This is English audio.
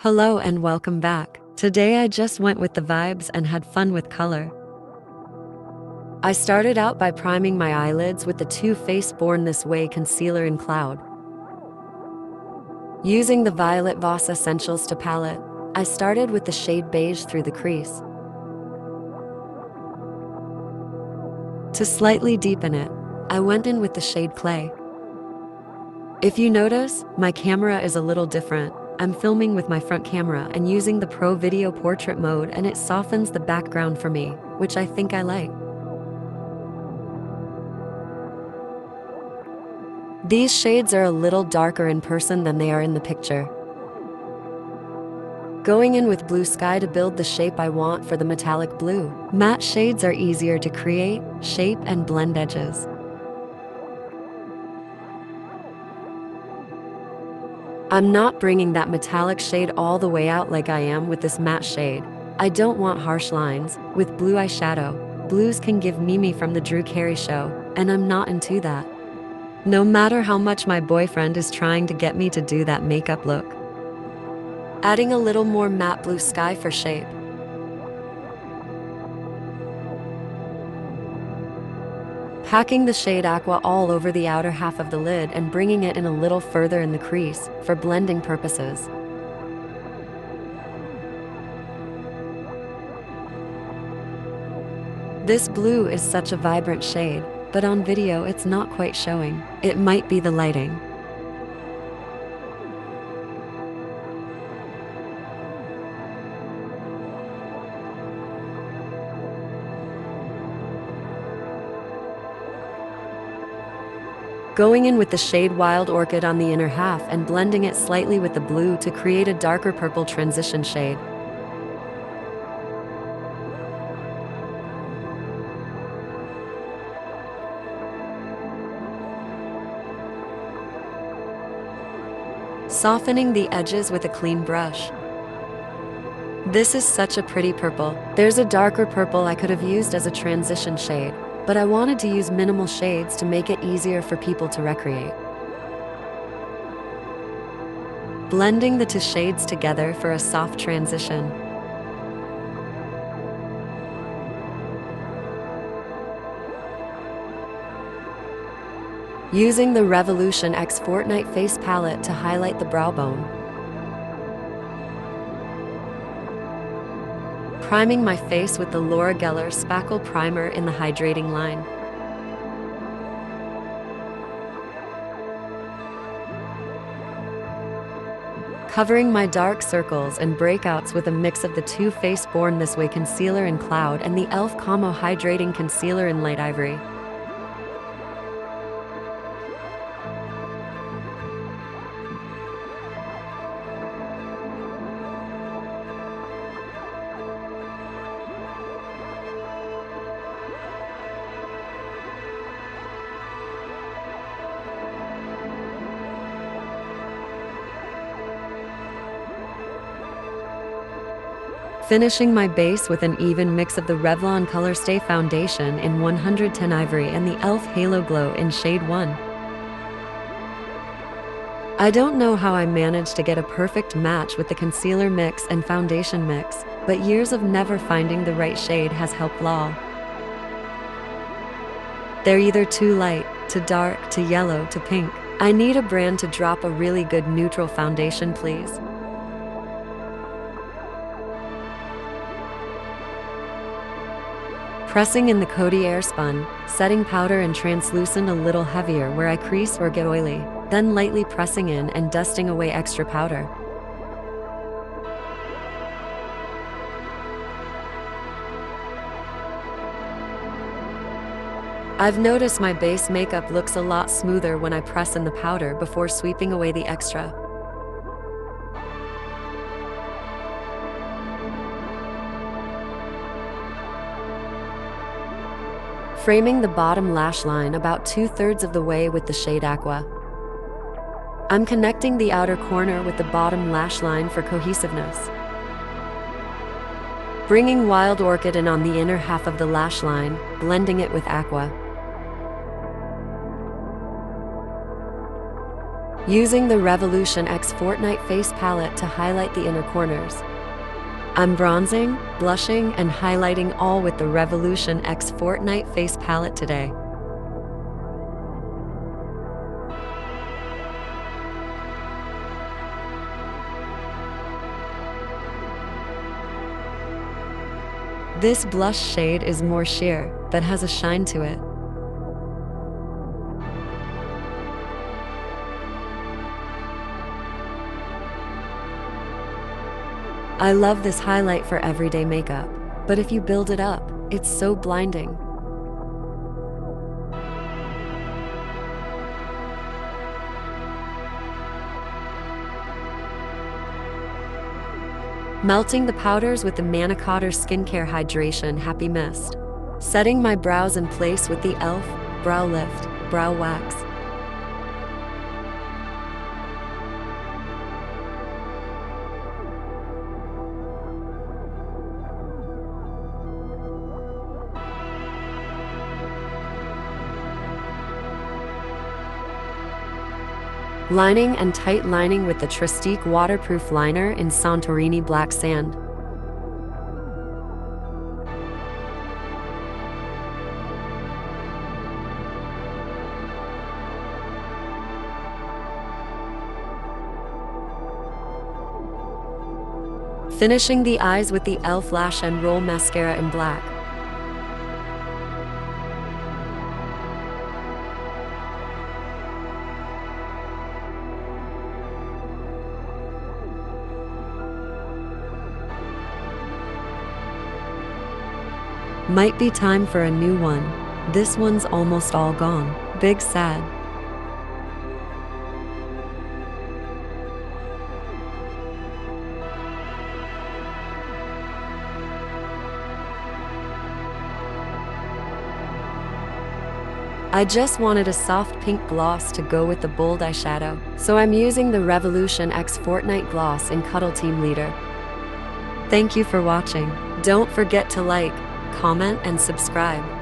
Hello and welcome back. Today I just went with the vibes and had fun with color. I started out by priming my eyelids with the Too Faced Born This Way concealer in Cloud. Using the Violet vOSS Essentials to palette, I started with the shade Beige through the crease. To slightly deepen it, I went in with the shade Clay. If you notice, my camera is a little different. I'm filming with my front camera and using the Pro Video Portrait mode, and it softens the background for me, which I think I like. These shades are a little darker in person than they are in the picture. Going in with Blue Sky to build the shape I want for the metallic blue. Matte shades are easier to create, shape, and blend edges. I'm not bringing that metallic shade all the way out like I am with this matte shade. I don't want harsh lines. With blue eyeshadow, blues can give Mimi from the Drew Carey show, and I'm not into that. No matter how much my boyfriend is trying to get me to do that makeup look. Adding a little more matte Blue Sky for shape. Packing the shade Aqua all over the outer half of the lid and bringing it in a little further in the crease, for blending purposes. This blue is such a vibrant shade, but on video it's not quite showing. It might be the lighting. Going in with the shade Wild Orchid on the inner half and blending it slightly with the blue to create a darker purple transition shade. Softening the edges with a clean brush. This is such a pretty purple. There's a darker purple I could have used as a transition shade, but I wanted to use minimal shades to make it easier for people to recreate. Blending the two shades together for a soft transition. Using the Revolution X Fortnite face palette to highlight the brow bone. Priming my face with the Laura Geller Spackle primer in the Hydrating line. Covering my dark circles and breakouts with a mix of the Too Faced Born This Way concealer in Cloud and the e.l.f. Camo Hydrating concealer in Light Ivory. Finishing my base with an even mix of the Revlon Colorstay foundation in 110 Ivory and the e.l.f. Halo Glow in shade 1. I don't know how I managed to get a perfect match with the concealer mix and foundation mix, but years of never finding the right shade has helped law. They're either too light, too dark, too yellow, too pink. I need a brand to drop a really good neutral foundation, please. Pressing in the Coty Air Spun, setting powder and translucent a little heavier where I crease or get oily, then lightly pressing in and dusting away extra powder. I've noticed my base makeup looks a lot smoother when I press in the powder before sweeping away the extra. Framing the bottom lash line about 2/3 of the way with the shade Aqua. I'm connecting the outer corner with the bottom lash line for cohesiveness. Bringing Wild Orchid in on the inner half of the lash line, blending it with Aqua. Using the Revolution X Fortnite face palette to highlight the inner corners. I'm bronzing, blushing, and highlighting all with the Revolution X Fortnite face palette today. This blush shade is more sheer, but has a shine to it. I love this highlight for everyday makeup, but if you build it up, it's so blinding. Melting the powders with the Mannakadar Skincare Hydration Happy Mist. Setting my brows in place with the e.l.f. Brow Lift Brow Wax. Lining and tight lining with the Tristique Waterproof Liner in Santorini Black Sand. Finishing the eyes with the e.l.f. Lash and Roll Mascara in black. Might be time for a new one. This one's almost all gone. Big sad. I just wanted a soft pink gloss to go with the bold eyeshadow, so I'm using the Revolution X Fortnite Gloss in Cuddle Team Leader. Thank you for watching. Don't forget to like, comment, and subscribe.